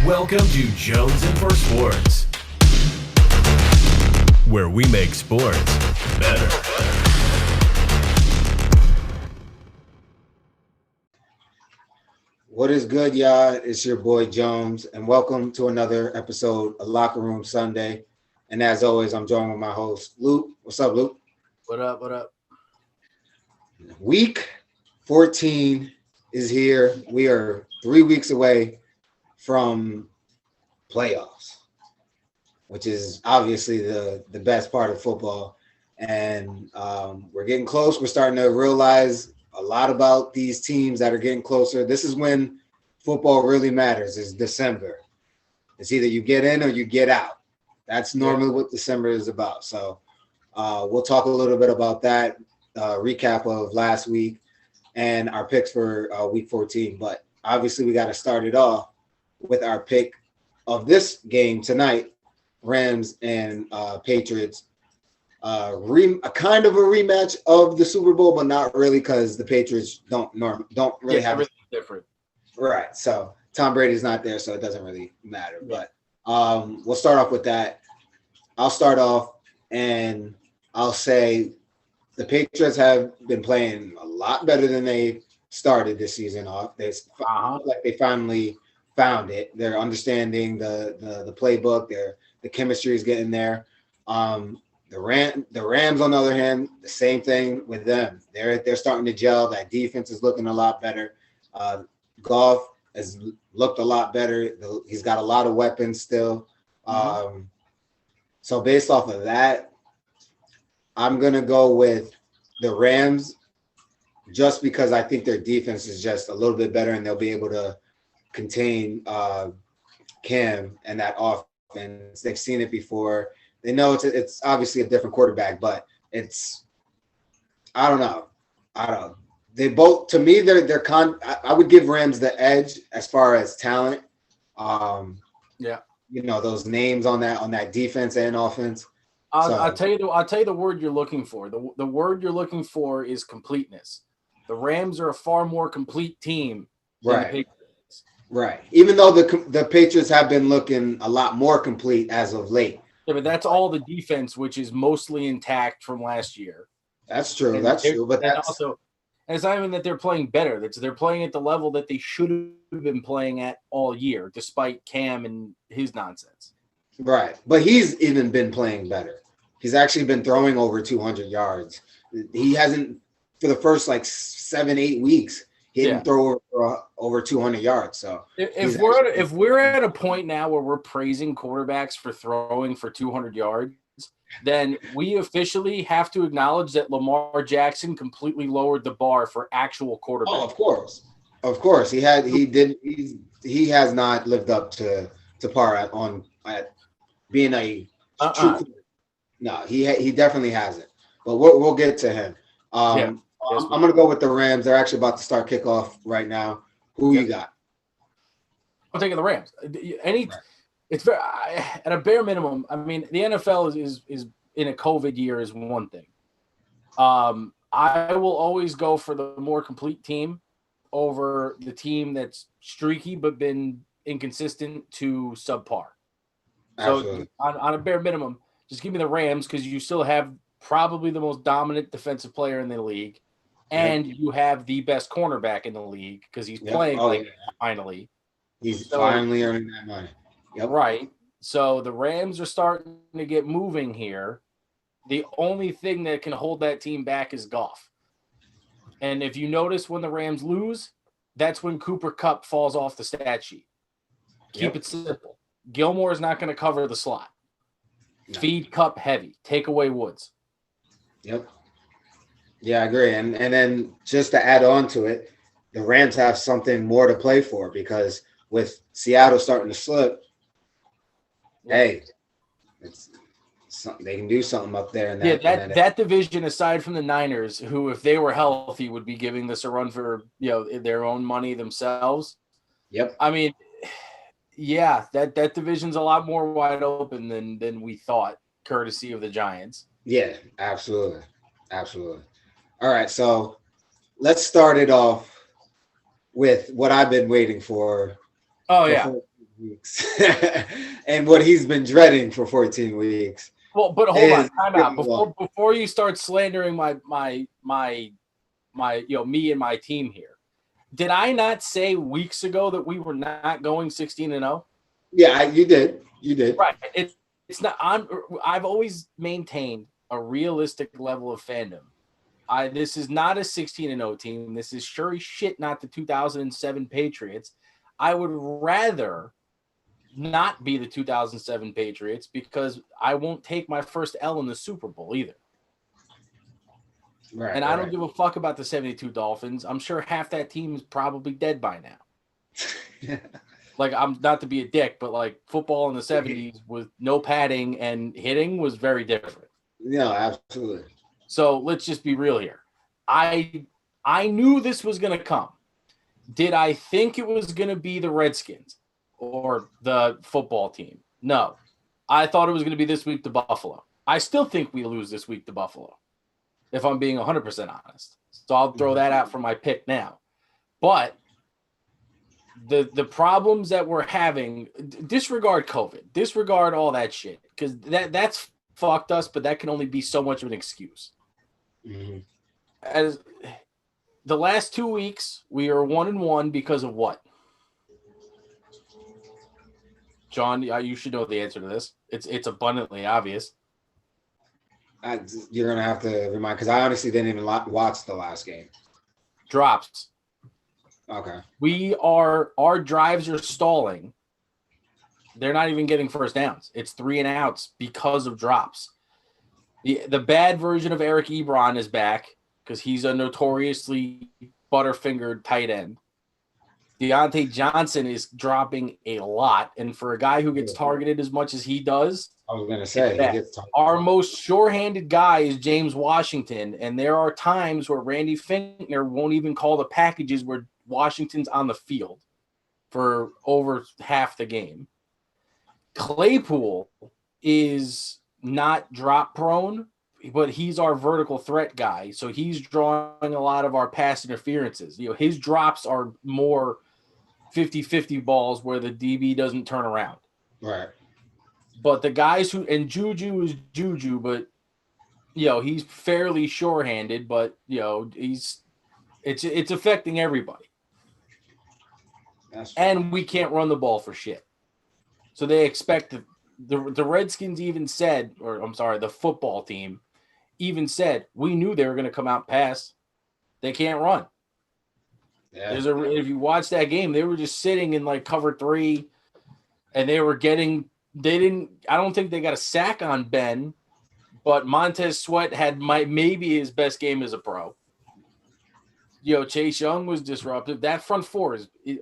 Welcome to Jones and for Sports, where we make sports better. What is good, y'all? It's your boy Jones, and welcome to another episode of Locker Room Sunday. And as always, I'm joined with my host, Luke. What's up, Luke? What up? What up? Week 14 is here. We are 3 weeks away from playoffs, which is obviously the best part of football. And we're getting close. We're starting to realize a lot about these teams that are getting closer. This is when football really matters, is December. It's either you get in or you get out. That's normally what December is about. So we'll talk a little bit about that, recap of last week and our picks for week 14. But obviously we got to start it off with our pick of this game tonight, Rams and Patriots. A kind of a rematch of the Super Bowl, but not really, because the Patriots don't really have everything different. Right. So Tom Brady's not there, so it doesn't really matter. Yeah. But we'll start off with that. I'll start off and I'll say the Patriots have been playing a lot better than they started this season off. They like they finally found it. They're understanding the playbook. The chemistry is getting there. The Rams, on the other hand, the same thing with them. They're starting to gel. That defense is looking a lot better. Goff has looked a lot better. He's got a lot of weapons still. So based off of that, I'm going to go with the Rams just because I think their defense is just a little bit better and they'll be able to contain Cam and that offense. They've seen it before. They know it's obviously a different quarterback, but I don't know. They both, to me, I would give Rams the edge as far as talent. You know, those names on that defense and offense. I'll tell you the word you're looking for. The word you're looking for is completeness. The Rams are a far more complete team than the Patriots. Right. Even though the Patriots have been looking a lot more complete as of late. Yeah, but that's all the defense, which is mostly intact from last year. That's true. That's true. But that's also, and it's not even that they're playing better. They're playing at the level that they should have been playing at all year, despite Cam and his nonsense. Right. But he's even been playing better. He's actually been throwing over 200 yards. He hasn't, for the first 7-8 weeks, he didn't throw over 200 yards. So if we're at a point now where we're praising quarterbacks for throwing for 200 yards, then we officially have to acknowledge that Lamar Jackson completely lowered the bar for actual quarterbacks. Oh, of course, he has not lived up to par at being a true. No, he definitely hasn't. But we'll get to him. I'm going to go with the Rams. They're actually about to start kickoff right now. Who you got? I'm taking the Rams. It's very at a bare minimum. I mean, the NFL is in a COVID year is one thing. I will always go for the more complete team over the team that's streaky but been inconsistent to subpar. Absolutely. So on a bare minimum, just give me the Rams because you still have probably the most dominant defensive player in the league. And you have the best cornerback in the league because he's playing finally. He's finally earning that money. Yep. Right. So the Rams are starting to get moving here. The only thing that can hold that team back is Goff. And if you notice when the Rams lose, that's when Cooper Kupp falls off the stat sheet. Keep it simple. Gilmore is not going to cover the slot. No. Feed Kupp heavy. Take away Woods. Yep. Yeah, I agree. And then just to add on to it, the Rams have something more to play for because with Seattle starting to slip, hey, they can do something up there. That division, aside from the Niners, who, if they were healthy, would be giving this a run for their own money themselves. Yep. I mean, that division's a lot more wide open than we thought, courtesy of the Giants. Yeah, absolutely. All right, so let's start it off with what I've been waiting for. Oh, For yeah. 14 weeks, and what he's been dreading for 14 weeks. Well, but hold on, is time out. Before you start slandering my me and my team here. Did I not say weeks ago that we were not going 16-0? Yeah, you did. You did. Right. It's not. I've always maintained a realistic level of fandom. This is not a 16-0 team. This is sure as shit not the 2007 Patriots. I would rather not be the 2007 Patriots because I won't take my first L in the Super Bowl either. Right. And I don't give a fuck about the 72 Dolphins. I'm sure half that team is probably dead by now. Like, I'm not to be a dick, but like football in the 70s with no padding and hitting was very different. No, absolutely. So let's just be real here. I knew this was going to come. Did I think it was going to be the Redskins or the football team? No. I thought it was going to be this week to Buffalo. I still think we lose this week to Buffalo, if I'm being 100% honest. So I'll throw that out for my pick now. But the problems that we're having, disregard COVID, disregard all that shit, because that's fucked us, but that can only be so much of an excuse. Mm-hmm. As the last 2 weeks, we are 1-1 because of what? John, you should know the answer to this. It's abundantly obvious. You're gonna have to remind, because I honestly didn't even watch the last game. Drops. Okay. Our drives are stalling. They're not even getting first downs. It's 3 and outs because of drops. The bad version of Eric Ebron is back because he's a notoriously butterfingered tight end. Deontay Johnson is dropping a lot, and for a guy who gets targeted as much as he does, I was gonna say he gets targeted. Our most sure-handed guy is James Washington, and there are times where Randy Finkner won't even call the packages where Washington's on the field for over half the game. Claypool is not drop prone, but he's our vertical threat guy, so he's drawing a lot of our pass interferences. You know, his drops are more 50-50 balls where the DB doesn't turn around. Right. But the guys and Juju is Juju, but he's fairly sure-handed, but it's affecting everybody. And we can't run the ball for shit. So they expect the Redskins even said, or I'm sorry, the football team even said, we knew they were going to come out pass. They can't run. Yeah. If you watch that game, they were just sitting in like cover 3, and I don't think they got a sack on Ben, but Montez Sweat had maybe his best game as a pro. Chase Young was disruptive. That front four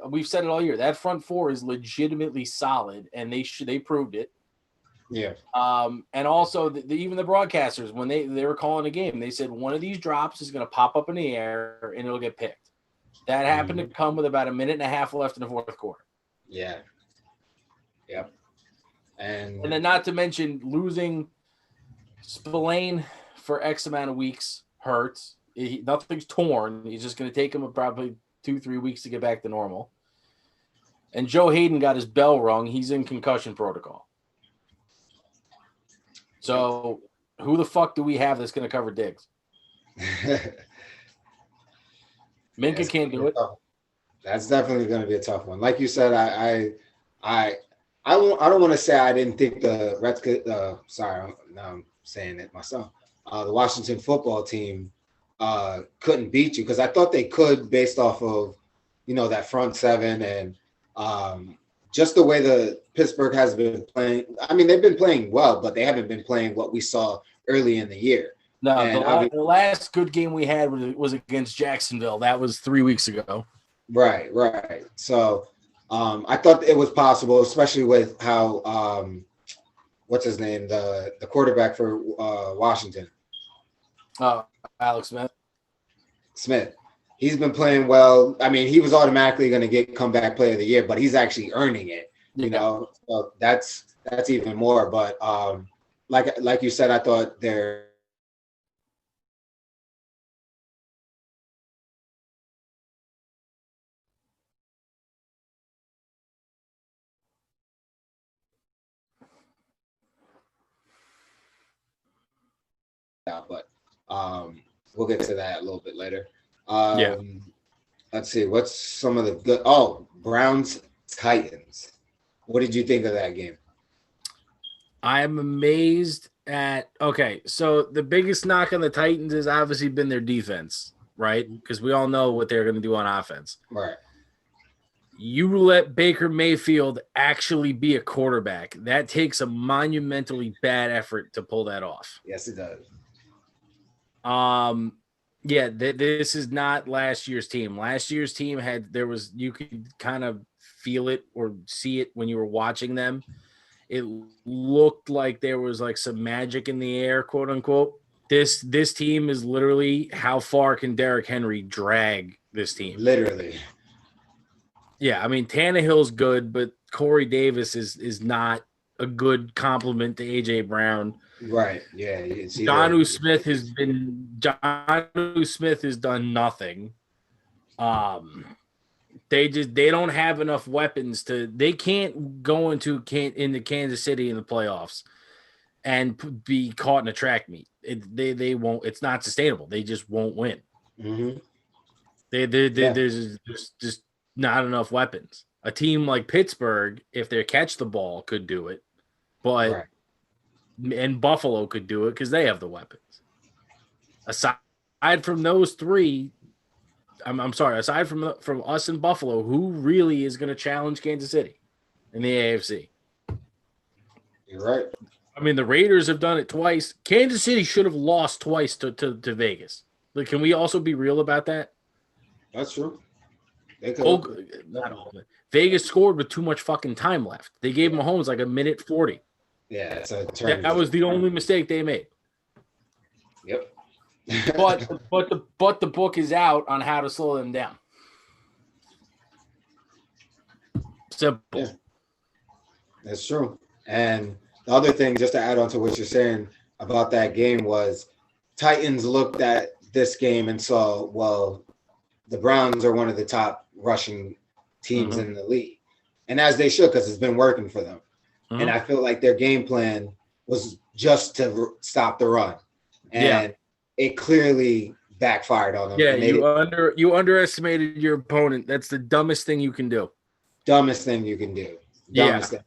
we've said it all year, that front four is legitimately solid, and they proved it. Yeah. And also even the broadcasters, when they were calling a game, they said one of these drops is going to pop up in the air and it'll get picked. That happened to come with about a minute and a half left in the fourth quarter. Yeah. Yep. And then not to mention losing Spillane for X amount of weeks hurts. Nothing's torn. He's just going to take him probably 2-3 weeks to get back to normal. And Joe Hayden got his bell rung. He's in concussion protocol. So who the fuck do we have that's going to cover Diggs? Minka can't do it. That's definitely going to be a tough one. Like you said, I don't want to say I didn't think the Redskins. Sorry, now I'm saying it myself. The Washington football team couldn't beat you, because I thought they could based off of that front seven and just the way the Pittsburgh has been playing. I mean, they've been playing well, but they haven't been playing what we saw early in the year. No, the last good game we had was against Jacksonville. That was 3 weeks ago. Right. So I thought it was possible, especially with how what's his name, the quarterback for Washington. Alex Smith. He's been playing well. I mean, he was automatically going to get comeback player of the year, but he's actually earning it. So that's even more. But like you said, I thought they're. out, but we'll get to that a little bit later. Let's see. What's some of the good? Oh, Browns Titans. What did you think of that game? I'm amazed at. Okay, so the biggest knock on the Titans has obviously been their defense, right? Because we all know what they're going to do on offense. Right. You let Baker Mayfield actually be a quarterback. That takes a monumentally bad effort to pull that off. Yes, it does. This is not last year's team. Last year's team you could kind of feel it or see it when you were watching them. It looked like there was like some magic in the air, quote unquote. This team is literally how far can Derrick Henry drag this team? Literally. Yeah, I mean Tannehill's good, but Corey Davis is not a good compliment to AJ Brown. Right. Yeah. Jonnu Smith has done nothing. They don't have enough weapons they can't go into Kansas City in the playoffs and be caught in a track meet. They won't. It's not sustainable. They just won't win. Mm-hmm. There's just not enough weapons. A team like Pittsburgh, if they catch the ball, could do it, but right. And Buffalo could do it because they have the weapons. Aside from those three, I'm sorry. Aside from us and Buffalo, who really is going to challenge Kansas City in the AFC? You're right. I mean, the Raiders have done it twice. Kansas City should have lost twice to Vegas. Like, can we also be real about that? That's true. Vegas scored with too much fucking time left. They gave Mahomes like a minute 40. Yeah, that was the only mistake they made. Yep. but the book is out on how to slow them down. Simple. Yeah. That's true. And the other thing, just to add on to what you're saying about that game, was Titans looked at this game and saw, well, the Browns are one of the top rushing teams in the league. And as they should, because it's been working for them. And I feel like their game plan was just to stop the run. And it clearly backfired on them. Yeah, you underestimated your opponent. That's the dumbest thing you can do. Dumbest thing you can do. Dumbest thing.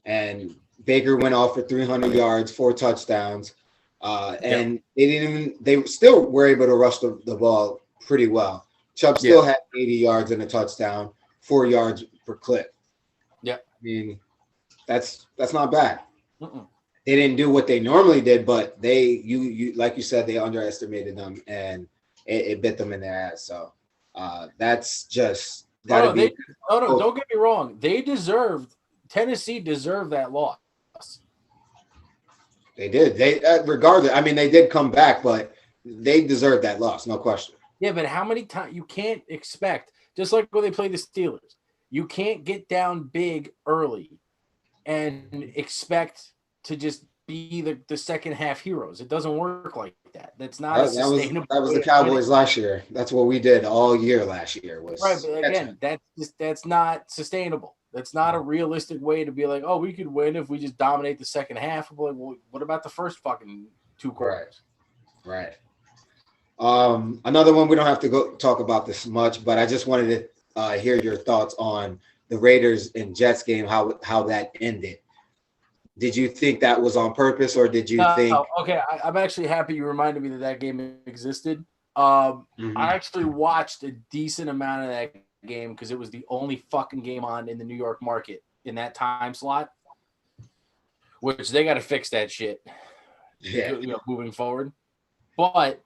And Baker went off for 300 yards, 4 touchdowns. And they still were able to rush the ball pretty well. Chubb still had 80 yards and a touchdown, 4 yards per clip. Yeah. I mean, that's not bad. Mm-mm. They didn't do what they normally did, but you like you said, they underestimated them and it bit them in their ass. So that's just don't get me wrong. Tennessee deserved that loss. They did. They regardless, I mean, they did come back, but they deserved that loss, no question. Yeah, but how many times you can't expect, just like when they play the Steelers, you can't get down big early and expect to just be the second half heroes. It doesn't work like that. That's not sustainable. That was the Cowboys last year. That's what we did all year last year. Right, but again, that's not sustainable. That's not a realistic way to be like, oh, we could win if we just dominate the second half. Like, well, what about the first fucking 2 quarters? Right. Another one, we don't have to go talk about this much, but I just wanted to hear your thoughts on the Raiders and Jets game, how that ended. Did you think that was on purpose, or did you think? Okay, I'm actually happy you reminded me that game existed. I actually watched a decent amount of that game because it was the only fucking game on in the New York market in that time slot, which they got to fix that shit. Yeah, moving forward. But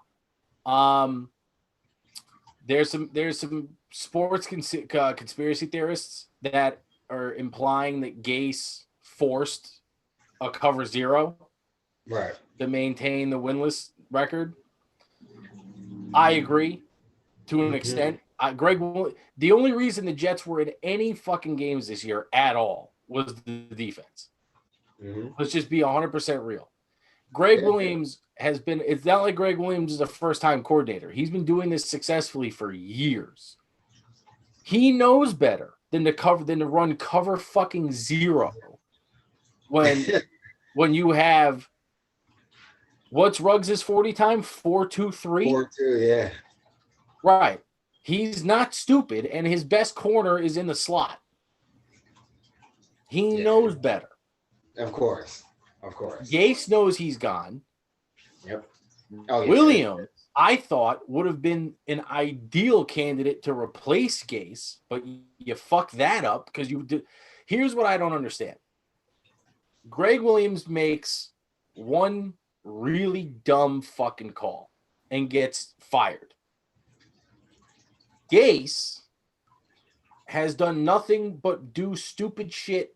there's some sports conspiracy theorists that are implying that Gase forced a cover 0 to maintain the winless record. I agree to an extent. The only reason the Jets were in any fucking games this year at all was the defense. Let's just be 100% real. Greg Williams it's not like Greg Williams is a first-time coordinator. He's been doing this successfully for years. He knows better than to run cover fucking 0 when you have What's Ruggs' 40 time? 4.23? 4.2, yeah. Right. He's not stupid, and his best corner is in the slot. He knows better. Of course. Of course. Gase knows he's gone. Yep. Oh, yeah. Williams, I thought, would have been an ideal candidate to replace Gase, but you fuck that up because you did. Here's what I don't understand. Greg Williams makes one really dumb fucking call and gets fired. Gase has done nothing but do stupid shit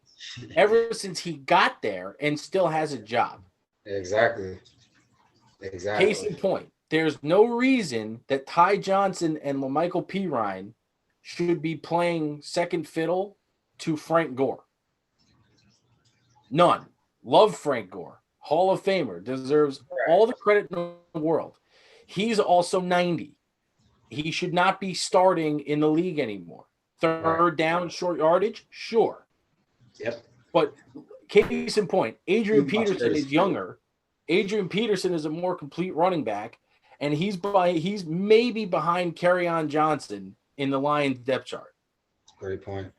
ever since he got there and still has a job. Exactly. Case in point, there's no reason that Ty Johnson and LaMichael Pirine should be playing second fiddle to Frank Gore. None. Love Frank Gore. Hall of Famer. Deserves all the credit in the world. He's also 90. He should not be starting in the league anymore. Third down, short yardage, sure. Yep. But case in point, Adrian Peterson is younger. Adrian Peterson is a more complete running back, and he's maybe behind Kerryon Johnson in the Lions depth chart. Great point.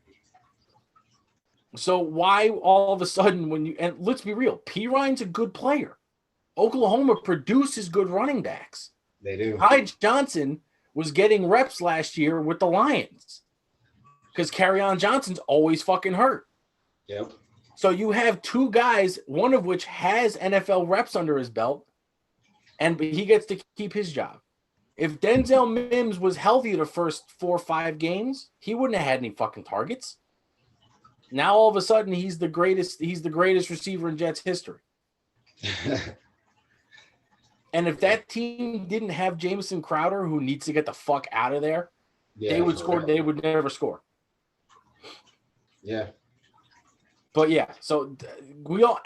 So why all of a sudden and let's be real, Pirine's a good player. Oklahoma produces good running backs. They do. Ty Johnson was getting reps last year with the Lions because Kerryon Johnson's always fucking hurt. Yep. So you have two guys, one of which has NFL reps under his belt, and he gets to keep his job. If Denzel Mims was healthy the first 4 or 5 games, he wouldn't have had any fucking targets. Now all of a sudden he's the greatest receiver in Jets history. And if that team didn't have Jamison Crowder, who needs to get the fuck out of there, they would score. They would never score. Yeah. But yeah, so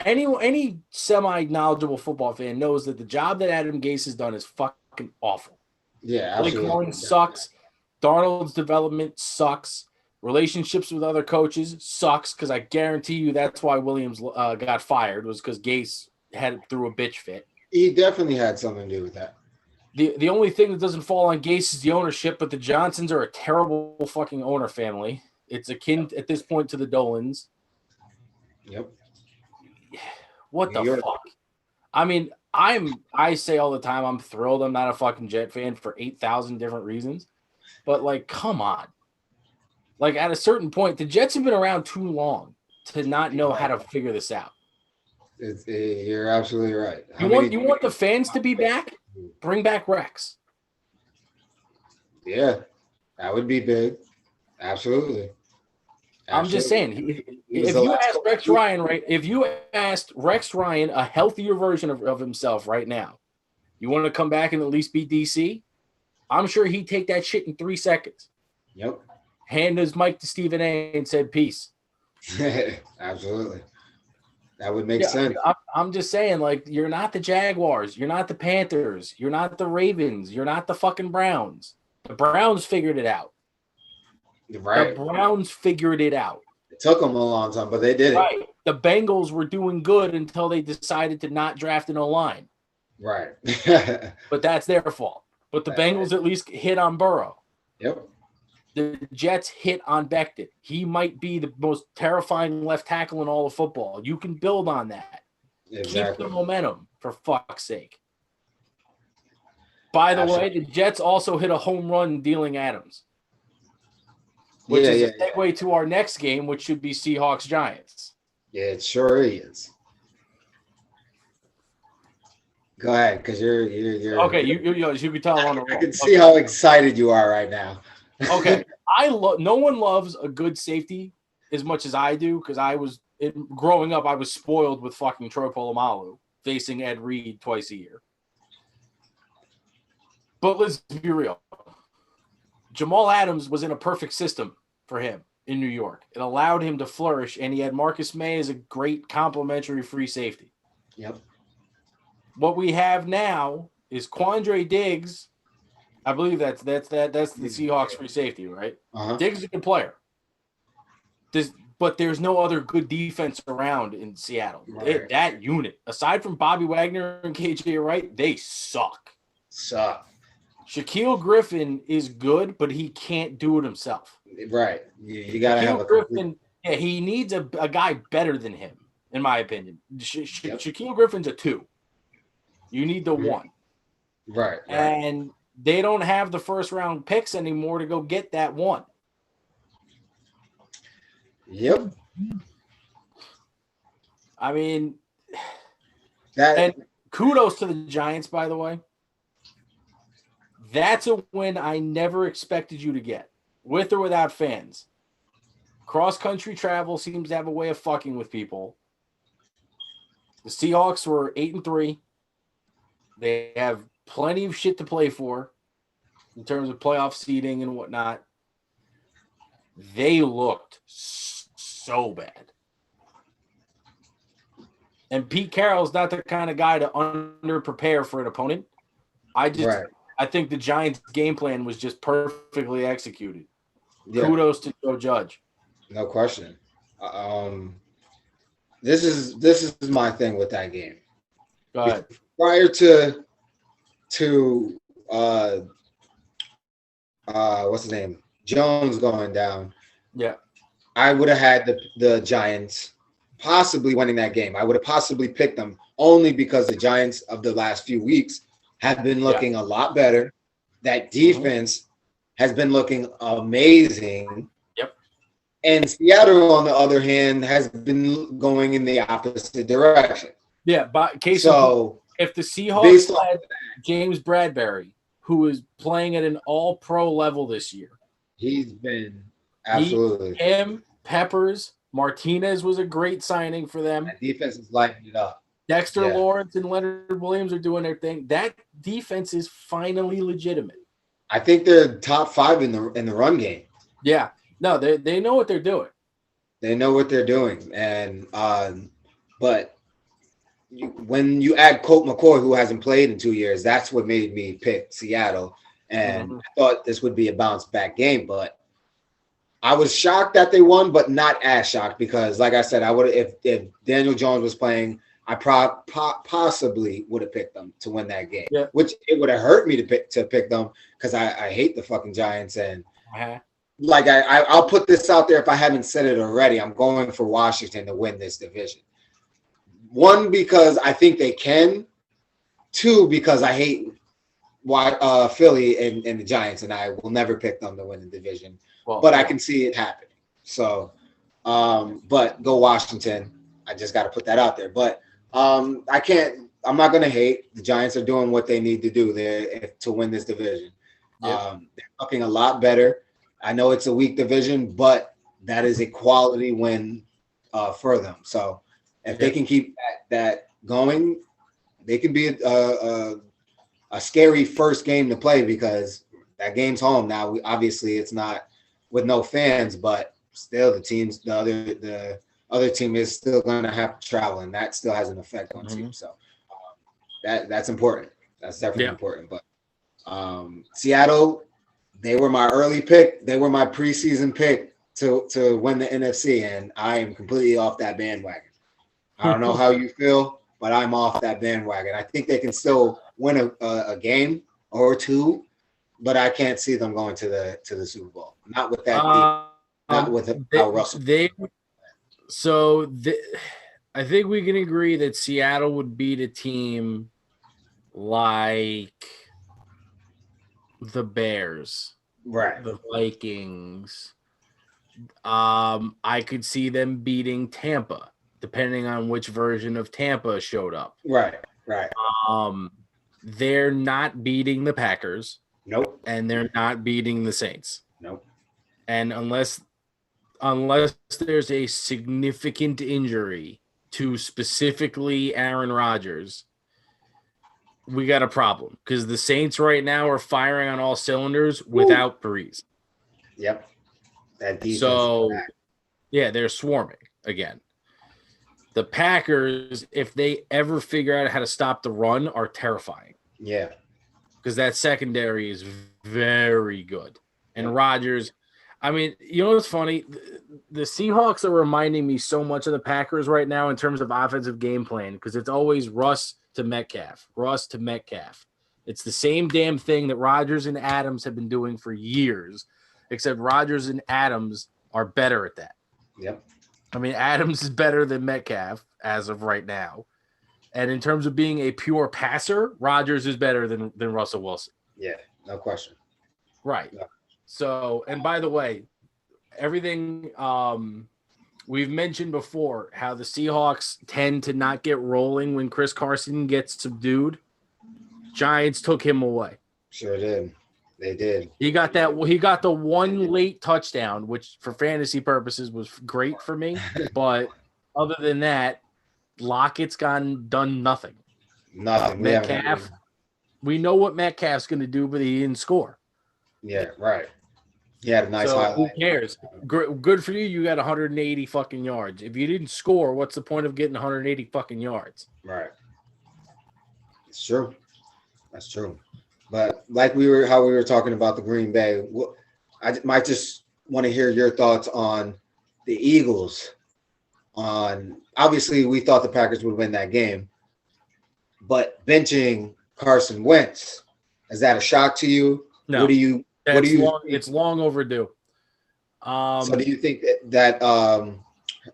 any semi-knowledgeable football fan knows that the job that Adam Gase has done is fucking awful. Yeah, Play absolutely. calling sucks. Darnold's development sucks. Relationships with other coaches sucks because I guarantee you that's why Williams got fired was because Gase threw a bitch fit. He definitely had something to do with that. The only thing that doesn't fall on Gase is the ownership, but the Johnsons are a terrible fucking owner family. It's akin at this point to the Dolans. Yep. What the fuck? I mean, I say all the time I'm thrilled I'm not a fucking Jet fan for 8,000 different reasons. But like, come on. Like at a certain point, the Jets have been around too long to not know how to figure this out. You're absolutely right. You want the fans to be back? Bring back Rex. Yeah, that would be big. Absolutely. I'm just saying, if you asked Rex Ryan, right? If you asked Rex Ryan a healthier version of himself right now, you want to come back and at least beat DC? I'm sure he'd take that shit in 3 seconds. Yep. Hand his mic to Stephen A. and said, peace. Absolutely. That would make sense. I'm just saying, like, you're not the Jaguars. You're not the Panthers. You're not the Ravens. You're not the fucking Browns. The Browns figured it out. Right. The Browns figured it out. It took them a long time, but they did it. Right. The Bengals were doing good until they decided to not draft an O-line. Right. But that's their fault. But the Bengals at least hit on Burrow. Yep. The Jets hit on Becton. He might be the most terrifying left tackle in all of football. You can build on that. Exactly. Keep the momentum, for fuck's sake. By the way, the Jets also hit a home run dealing Adams. Which is a segue to our next game, which should be Seahawks-Giants. Yeah, it sure is. Go ahead, because you're okay. You can tell on the roll. I can see how excited you are right now. Okay, no one loves a good safety as much as I do because growing up I was spoiled with fucking Troy Polamalu facing Ed Reed twice a year. But let's be real. Jamal Adams was in a perfect system for him in New York. It allowed him to flourish, and he had Marcus May as a great complementary free safety. Yep. What we have now is Quandre Diggs. I believe that's the Seahawks free safety, right? Uh-huh. Diggs is a good player. but there's no other good defense around in Seattle. Right. That unit, aside from Bobby Wagner and KJ Wright, they suck. Shaquille Griffin is good, but he can't do it himself. Right. You got to have a Griffin. Yeah, he needs a guy better than him, in my opinion. Shaquille Griffin's a 2. You need the 1. Right. And they don't have the first round picks anymore to go get that 1. Yep. I mean, and kudos to the Giants, by the way. That's a win I never expected you to get, with or without fans. Cross-country travel seems to have a way of fucking with people. The Seahawks were 8-3. They have plenty of shit to play for in terms of playoff seeding and whatnot. They looked so bad. And Pete Carroll's not the kind of guy to under-prepare for an opponent. I think the Giants' game plan was just perfectly executed. Yeah. Kudos to Joe Judge. No question. This is my thing with that game. Go ahead. Prior to what's his name? Jones going down. Yeah. I would have had the Giants possibly winning that game. I would have possibly picked them only because the Giants of the last few weeks have been looking a lot better. That defense has been looking amazing. Yep. And Seattle, on the other hand, has been going in the opposite direction. Yeah, but if the Seahawks had James Bradbury, who is playing at an all-pro level this year. He's been absolutely. Him, Peppers, Martinez was a great signing for them. That defense is lighting it up. Dexter Lawrence and Leonard Williams are doing their thing. That defense is finally legitimate. I think they're top 5 in the run game. Yeah. No, they know what they're doing. They know what they're doing. And but when you add Colt McCoy, who hasn't played in 2 years, that's what made me pick Seattle. And I thought this would be a bounce back game, but I was shocked that they won, but not as shocked because, like I said, I would if Daniel Jones was playing, I possibly would have picked them to win that game. Yeah. Which it would have hurt me to pick them because I hate the fucking Giants and like I'll put this out there if I haven't said it already. I'm going for Washington to win this division. 1, because I think they can. 2, because I hate Philly and the Giants, and I will never pick them to win the division. But I can see it happening. So, but go Washington. I just got to put that out there. But I'm not going to hate. The Giants are doing what they need to do there to win this division. Yep. They're looking a lot better. I know it's a weak division, but that is a quality win for them. So if they can keep that going, they can be a scary first game to play because that game's home now. Obviously, it's not with no fans, but still the other team is still going to have to travel, and that still has an effect on teams. So that's important. That's definitely important. But Seattle, they were my early pick. They were my preseason pick to win the NFC, and I am completely off that bandwagon. I don't know how you feel, but I'm off that bandwagon. I think they can still win a game or 2, but I can't see them going to the Super Bowl. Not with that not with how Russell. I think we can agree that Seattle would beat a team like the Bears, right? The Vikings. I could see them beating Tampa, depending on which version of Tampa showed up. Right. They're not beating the Packers. Nope. And they're not beating the Saints. Nope. And unless there's a significant injury to specifically Aaron Rodgers, we got a problem because the Saints right now are firing on all cylinders without Breeze. Yep. That defense. They're swarming again. The Packers, if they ever figure out how to stop the run, are terrifying. Yeah. Because that secondary is very good. And Rodgers, I mean, you know what's funny? The Seahawks are reminding me so much of the Packers right now in terms of offensive game plan because it's always Russ to Metcalf, Russ to Metcalf. It's the same damn thing that Rodgers and Adams have been doing for years, except Rodgers and Adams are better at that. Yep. I mean, Adams is better than Metcalf as of right now. And in terms of being a pure passer, Rodgers is better than Russell Wilson. Yeah, no question. Right. No. So, and by the way, everything we've mentioned before, how the Seahawks tend to not get rolling when Chris Carson gets subdued. Giants took him away. Sure did. They did. He got the one late touchdown, which for fantasy purposes was great for me. But other than that, Lockett's done nothing. Nothing. Metcalf, we know what Metcalf's going to do, but he didn't score. Yeah, right. He had a nice highlight. Who cares? Good for you. You got 180 fucking yards. If you didn't score, what's the point of getting 180 fucking yards? Right. It's true. That's true. But like we were talking about the Green Bay, I might just want to hear your thoughts on the Eagles. Obviously, we thought the Packers would win that game, but benching Carson Wentz, is that a shock to you? No. It's long overdue. So do you think that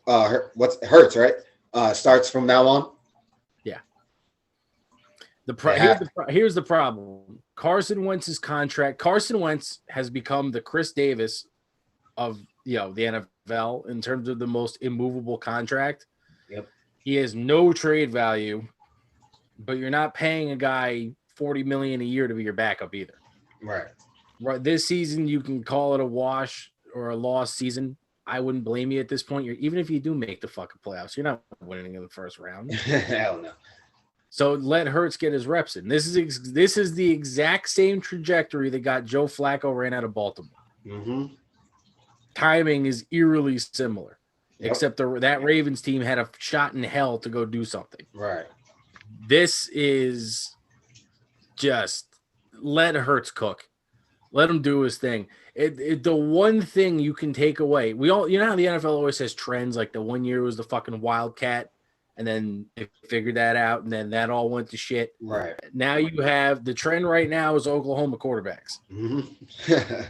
Hurts, right? Starts from now on? Yeah. Here's the problem. Carson Wentz's contract. Carson Wentz has become the Chris Davis of the NFL in terms of the most immovable contract. Yep. He has no trade value, but you're not paying a guy $40 million a year to be your backup either. Right. Right. This season, you can call it a wash or a lost season. I wouldn't blame you at this point. Even if you do make the fucking playoffs, you're not winning in the first round. Hell no. So let Hurts get his reps in. This is the exact same trajectory that got Joe Flacco ran out of Baltimore. Mm-hmm. Timing is eerily similar, except that Ravens team had a shot in hell to go do something. Right. This is just let Hurts cook. Let him do his thing. The one thing you can take away, you know how the NFL always has trends, like the 1 year was the fucking Wildcat, and then they figured that out, and then that all went to shit. Right. Now you have the trend right now is Oklahoma quarterbacks. Mm-hmm.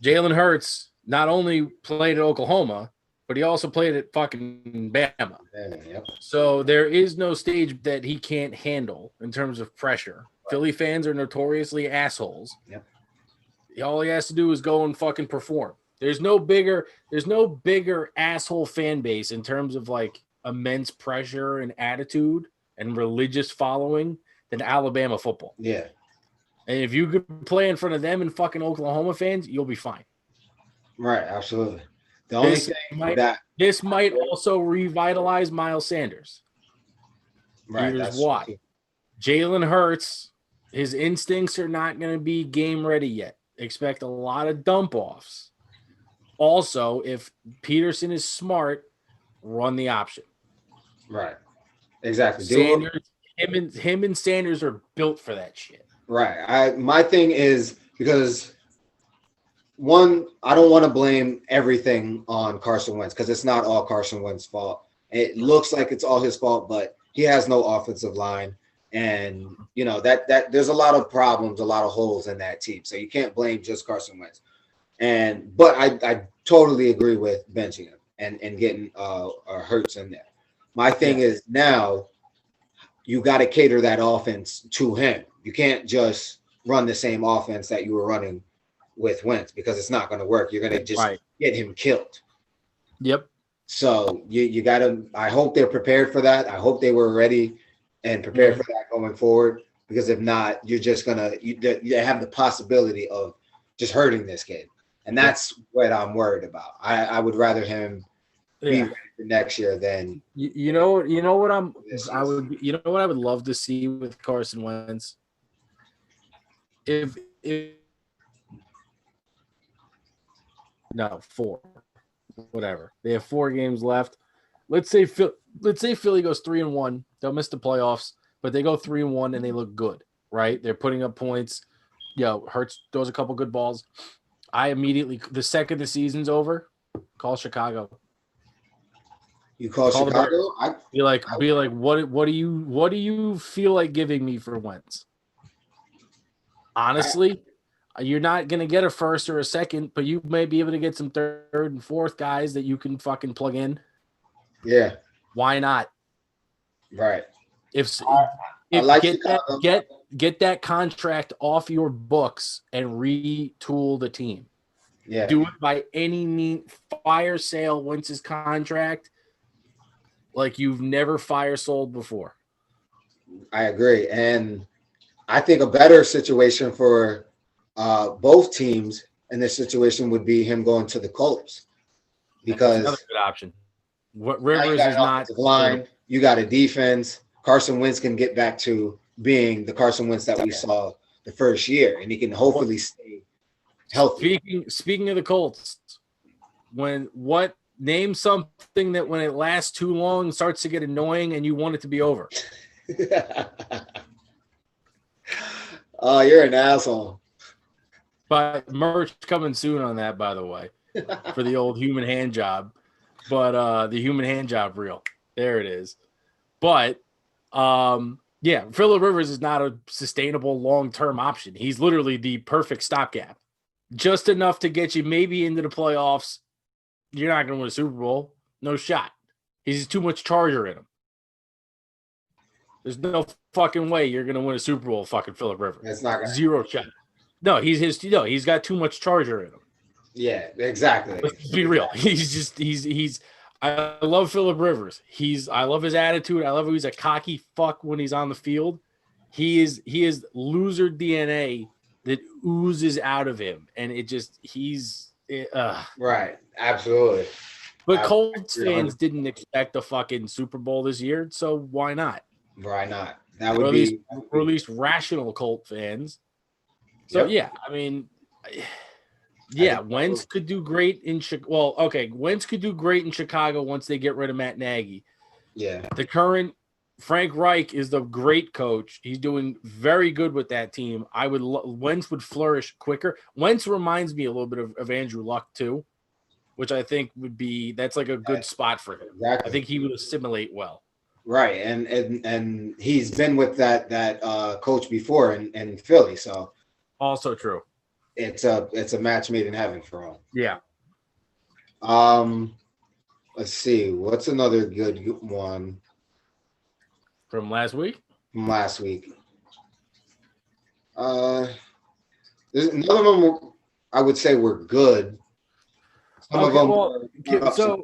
Jalen Hurts not only played at Oklahoma, but he also played at fucking Bama. Yep. So there is no stage that he can't handle in terms of pressure. Right. Philly fans are notoriously assholes. Yep. All he has to do is go and fucking perform. There's no bigger asshole fan base in terms of like immense pressure and attitude and religious following than Alabama football. Yeah. And if you could play in front of them and fucking Oklahoma fans, you'll be fine. Right, absolutely. The only thing this might also revitalize Miles Sanders. Right. Here's why. Jalen Hurts, his instincts are not going to be game ready yet. Expect a lot of dump offs. Also, if Peterson is smart, run the option. Right. Exactly. Sanders, him and Sanders are built for that shit. Right. My thing is because one, I don't want to blame everything on Carson Wentz because it's not all Carson Wentz's fault. It looks like it's all his fault, but he has no offensive line. And that there's a lot of problems, a lot of holes in that team. So you can't blame just Carson Wentz. But I totally agree with benching him and getting Hurts in there. My thing is now you got to cater that offense to him. You can't just run the same offense that you were running with Wentz because it's not going to work. You're going to just get him killed. Yep. So you got to. I hope they're prepared for that. I hope they were ready and prepared for that going forward, because if not, you're just gonna you have the possibility of just hurting this kid, and that's what I'm worried about. I would rather him be ready for next year than you know what I would love to see with Carson Wentz if no 4 whatever they have 4 games left. Let's say Philly goes 3-1. They'll miss the playoffs, but they go 3-1 and they look good, right? They're putting up points. Hurts throws a couple good balls. I immediately, the second the season's over, call Chicago. You call Call Chicago? Be like, what do you feel like giving me for Wentz? Honestly, you're not gonna get a first or a second, but you may be able to get some third and fourth guys that you can fucking plug in. Yeah. Why not? Right. If like get that contract off your books and retool the team. Yeah. Do it by any means. Fire sale Wentz's contract like you've never fire sold before. I agree. And I think a better situation for both teams in this situation would be him going to the Colts. Because that's another good option. What Rivers is not line, you got a defense. Carson Wentz can get back to being the Carson Wentz that we saw the first year, and he can hopefully stay healthy. Speaking of the Colts, name something that when it lasts too long starts to get annoying and you want it to be over. Oh, you're an asshole. But merch coming soon on that, by the way, for the old human hand job. But the human hand job reel, there it is. But yeah, Phillip Rivers is not a sustainable long-term option. He's literally the perfect stopgap. Just enough to get you maybe into the playoffs. You're not going to win a Super Bowl. No shot. He's too much Charger in him. There's no fucking way you're going to win a Super Bowl, fucking Phillip Rivers. It's not gonna zero shot. No, he's got too much Charger in him. Yeah, exactly. Let's be real. I love Phillip Rivers. I love his attitude. I love how he's a cocky fuck when he's on the field. He is loser DNA that oozes out of him, and right, absolutely. But Colts fans didn't expect a fucking Super Bowl this year, so why not? Why not? That would be or at least rational Colt fans. So yeah, I mean, yeah, Wentz could do great in Chicago. Well, okay, Wentz could do great in Chicago once they get rid of Matt Nagy. Yeah, the current Frank Reich is the great coach. He's doing very good with that team. Wentz would flourish quicker. Wentz reminds me a little bit of Andrew Luck too, which I think that's like a good spot for him. Exactly. I think he would assimilate well. Right, and he's been with that coach before in Philly, so also true. It's a match made in heaven for him. Yeah. Let's see. What's another good one from last week? There's none of them I would say were good. Some of them. So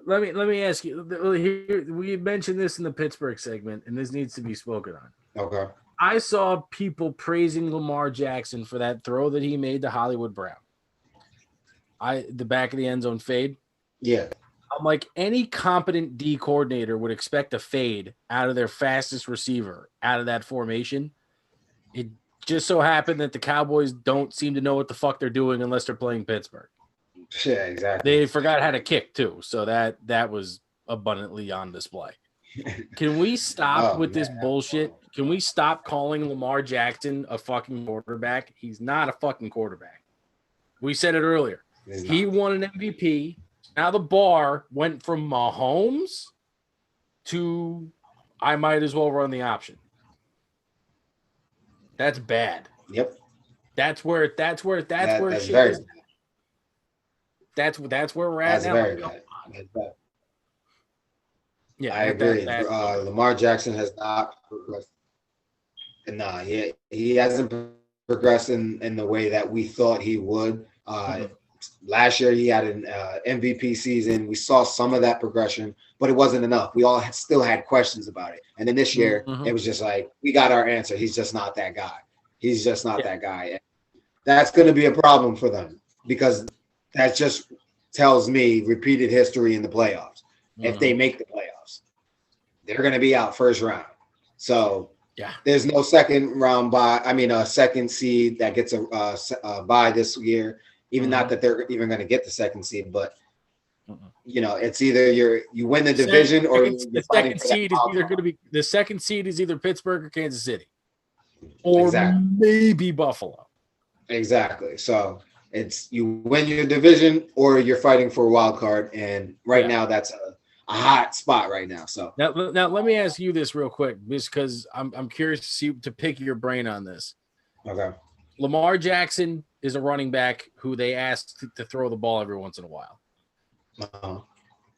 let me ask you. Here, we mentioned this in the Pittsburgh segment, and this needs to be spoken on. Okay. I saw people praising Lamar Jackson for that throw that he made to Hollywood Brown. The back of the end zone fade. Yeah. I'm like, any competent D coordinator would expect a fade out of their fastest receiver out of that formation. It just so happened that the Cowboys don't seem to know what the fuck they're doing unless they're playing Pittsburgh. Yeah, exactly. They forgot how to kick too, so that was abundantly on display. Can we stop with this bullshit? Can we stop calling Lamar Jackson a fucking quarterback? He's not a fucking quarterback. We said it earlier. He won an MVP. Now the bar went from Mahomes to I might as well run the option. That's bad. Yep. That's where shit is. That's where we're at now. Very bad. Yeah, I agree. Lamar Jackson has not progressed. Nah, he hasn't progressed in the way that we thought he would. Last year he had an MVP season. We saw some of that progression, but it wasn't enough. We all still had questions about it. And then this year, it was just like, we got our answer. He's just not that guy. He's just not that guy. And that's going to be a problem for them because that just tells me repeated history in the playoffs. If they make the playoffs, they're going to be out first round. So there's no second seed that gets a bye this year. Even not that they're even going to get the second seed, but it's either you win the division or the second seed is either going to be either Pittsburgh or Kansas City, or maybe Buffalo. Exactly. So It's you win your division or you're fighting for a wild card, and right now that's a hot spot right now. So now let me ask you this real quick, just because I'm curious to pick your brain on this. okay, Lamar Jackson is a running back who they asked to throw the ball every once in a while.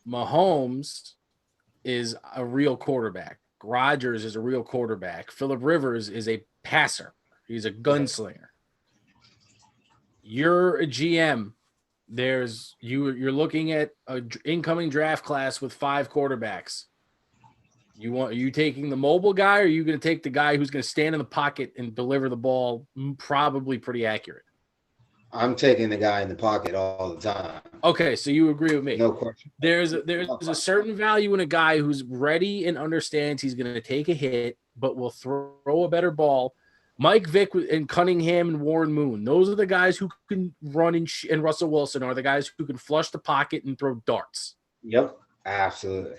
Mahomes is a real quarterback. Rodgers is a real quarterback. Phillip Rivers is a passer. He's a gunslinger. You're a GM. You're looking at an incoming draft class with 5 quarterbacks. Are you taking the mobile guy, or are you going to take the guy who's going to stand in the pocket and deliver the ball probably pretty accurate? I'm taking the guy in the pocket all the time. Okay, so you agree with me. No question. There's a certain value in a guy who's ready and understands he's going to take a hit, but will throw a better ball. Mike Vick and Cunningham and Warren Moon, those are the guys who can run, and Russell Wilson are the guys who can flush the pocket and throw darts. Yep, absolutely.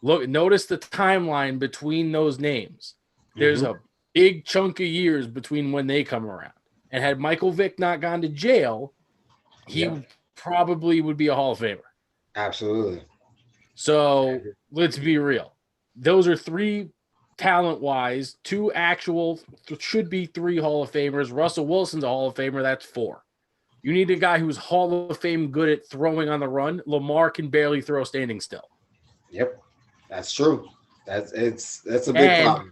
Look, notice the timeline between those names. There's a big chunk of years between when they come around. And had Michael Vick not gone to jail, he probably would be a Hall of Famer. Absolutely. So let's be real. Those are 3 talent-wise, 2 actual, should be 3 Hall of Famers. Russell Wilson's a Hall of Famer. That's 4. You need a guy who's Hall of Fame good at throwing on the run. Lamar can barely throw standing still. Yep, that's true. That's a big problem.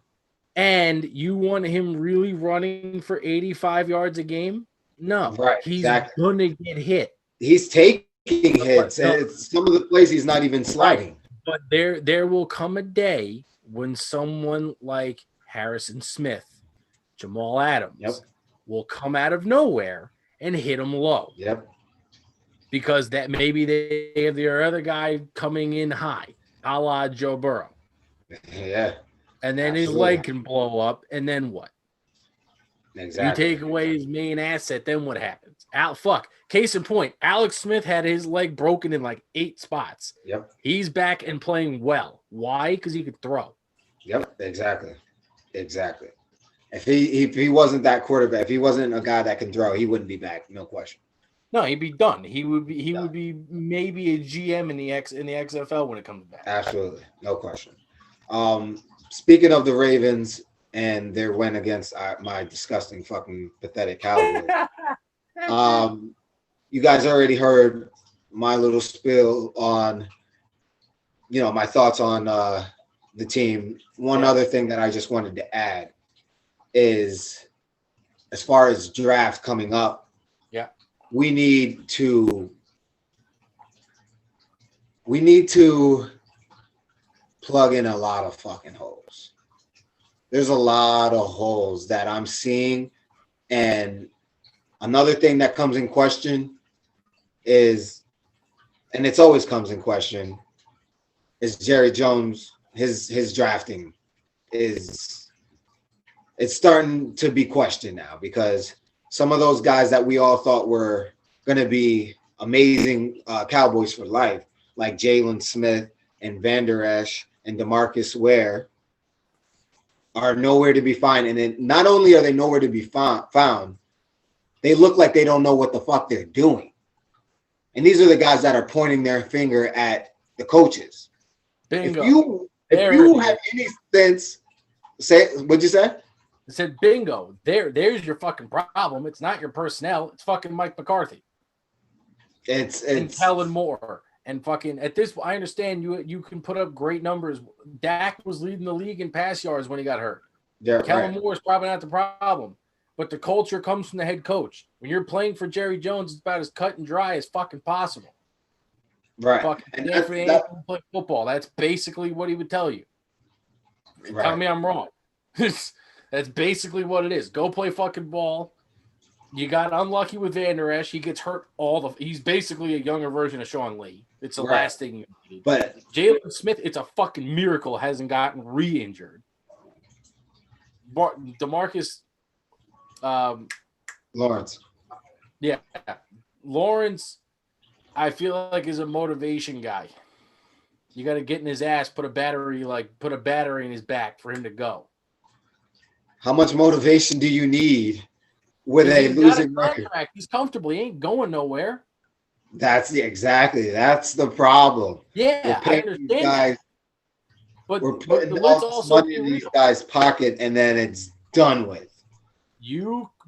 And you want him really running for 85 yards a game? No. Right, he's going to get hit. He's taking hits. And some of the plays he's not even sliding. But there will come a day when someone like Harrison Smith, Jamal Adams, will come out of nowhere and hit him low. Yep. Because that maybe they have their other guy coming in high, a la Joe Burrow. Yeah. And then his leg can blow up, and then what? Exactly. You take away his main asset, then what happens? Case in point, Alex Smith had his leg broken in like 8 spots. Yep. He's back and playing well. Why? Because he could throw. Yep, exactly. If he wasn't that quarterback, if he wasn't a guy that can throw, he wouldn't be back, no question. No, he'd be done. He would be maybe a GM in the XFL when it comes back. Absolutely, no question. Speaking of the Ravens and their win against my disgusting fucking pathetic Cowboys, you guys already heard my little spiel on, my thoughts on the team. One other thing that I just wanted to add is, as far as draft coming up, we need to plug in a lot of fucking holes. There's a lot of holes that I'm seeing. And another thing that comes in question is, and it's always comes in question, is Jerry Jones. His drafting it's starting to be questioned now, because some of those guys that we all thought were going to be amazing Cowboys for life, like Jalen Smith and Van Der Esch and DeMarcus Ware, are nowhere to be found. And then not only are they nowhere to be found, they look like they don't know what the fuck they're doing. And these are the guys that are pointing their finger at the coaches. Bingo. If you have any sense, what'd you say? I said, bingo. There's your fucking problem. It's not your personnel. It's fucking Mike McCarthy. It's Kellen Moore. And fucking at this, I understand you can put up great numbers. Dak was leading the league in pass yards when he got hurt. Yeah, Kellen Moore is probably not the problem. But the culture comes from the head coach. When you're playing for Jerry Jones, it's about as cut and dry as fucking possible. Right. Fucking play football. That's basically what he would tell you. Right. Tell me I'm wrong. That's basically what it is. Go play fucking ball. You got unlucky with Van Der Esch. He gets hurt he's basically a younger version of Sean Lee. It's the last thing you need. But Jalen Smith, it's a fucking miracle, hasn't gotten re-injured. DeMarcus Lawrence. Yeah. Lawrence, I feel like, is a motivation guy. You got to get in his ass, put a battery in his back for him to go. How much motivation do you need with a He's got losing record. contract. He's comfortable. He ain't going nowhere. That's the problem. Yeah, We're I paying understand these guys. that. But, We're but putting let's all this also money be in these real. guys' pocket, and then it's done with.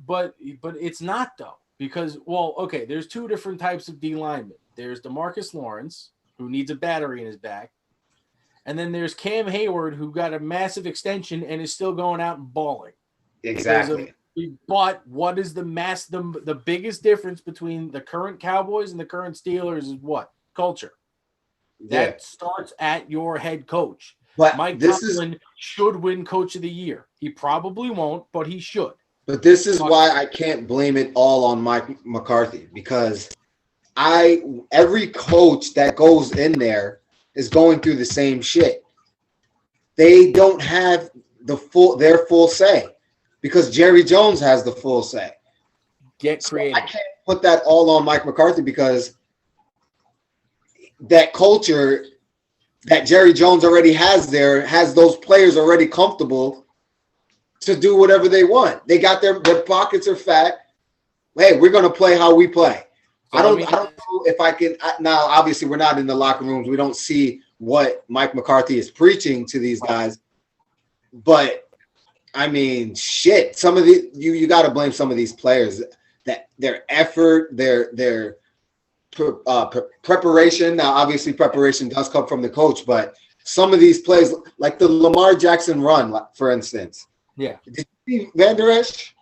But it's not though, because okay, there's two different types of D linemen. There's DeMarcus Lawrence, who needs a battery in his back, and then there's Cam Hayward, who got a massive extension and is still going out and balling. Exactly. But what is the biggest difference between the current Cowboys and the current Steelers is what? Culture. Yeah. That starts at your head coach. But Mike Tomlin should win Coach of the Year. He probably won't, but he should. But this is why I can't blame it all on Mike McCarthy, because every coach that goes in there is going through the same shit. They don't have their full say, because Jerry Jones has the full say. Get creative. So I can't put that all on Mike McCarthy, because that culture that Jerry Jones already has there has those players already comfortable to do whatever they want. They got their pockets are fat. Hey, we're going to play how we play. So I don't know if I can now. Obviously, we're not in the locker rooms. We don't see what Mike McCarthy is preaching to these guys. But I mean, shit. Some of you got to blame some of these players, that their effort, their preparation. Now, obviously, preparation does come from the coach, but some of these plays, like the Lamar Jackson run, for instance. Yeah. Did you see Van Der Esch?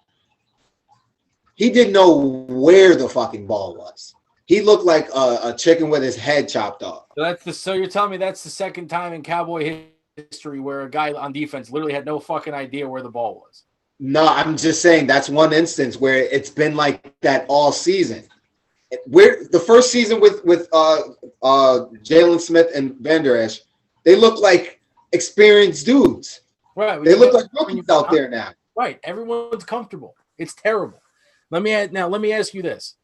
He didn't know where the fucking ball was. He looked like a chicken with his head chopped off. So you're telling me that's the second time in Cowboy history where a guy on defense literally had no fucking idea where the ball was? No, I'm just saying that's one instance where it's been like that all season. The first season with Jalen Smith and Van Der Esch, they look like experienced dudes. Right. They look like rookies out there now. Right. Everyone's comfortable. It's terrible. Let me ask you this.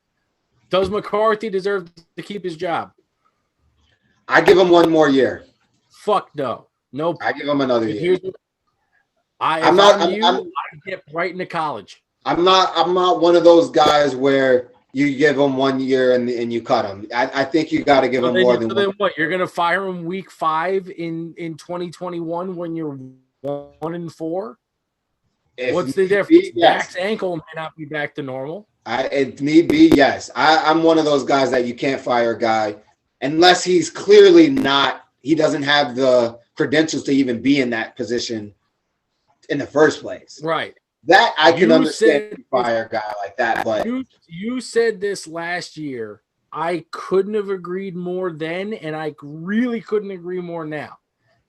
Does McCarthy deserve to keep his job? I give him one more year. Fuck no. Nope. I give him another year. I'd get right into college. I'm not one of those guys where you give him 1 year and you cut him. I think you got to give him more than 1 year. What? You're going to fire him week 5 in 2021 when you're 1-4? What's the difference? Yes. Back's ankle may not be back to normal. If need be, yes. I'm one of those guys that you can't fire a guy unless he's clearly not. He doesn't have the credentials to even be in that position in the first place. Right. That I can understand you fire a guy like that. But you said this last year. I couldn't have agreed more then, and I really couldn't agree more now.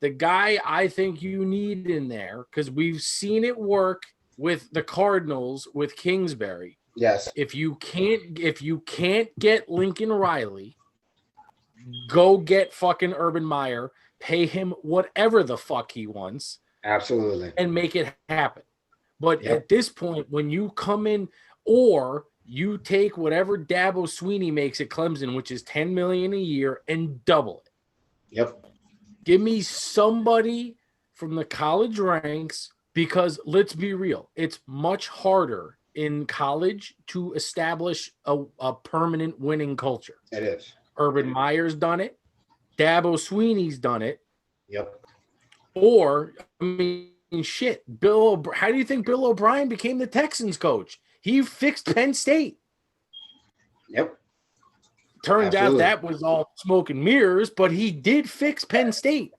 The guy I think you need in there, because we've seen it work with the Cardinals with Kingsbury. Yes. If you can't get Lincoln Riley, go get fucking Urban Meyer, pay him whatever the fuck he wants. Absolutely. And make it happen. But at this point, when you come in, or you take whatever Dabo Sweeney makes at Clemson, which is $10 million a year, and double it. Yep. Give me somebody from the college ranks, because let's be real, it's much harder in college to establish a permanent winning culture. It is. Urban Meyer's done it. Dabo Sweeney's done it. Yep. Or, I mean, shit, how do you think Bill O'Brien became the Texans coach? He fixed Penn State. Yep. Turns out that was all smoke and mirrors, but he did fix Penn State.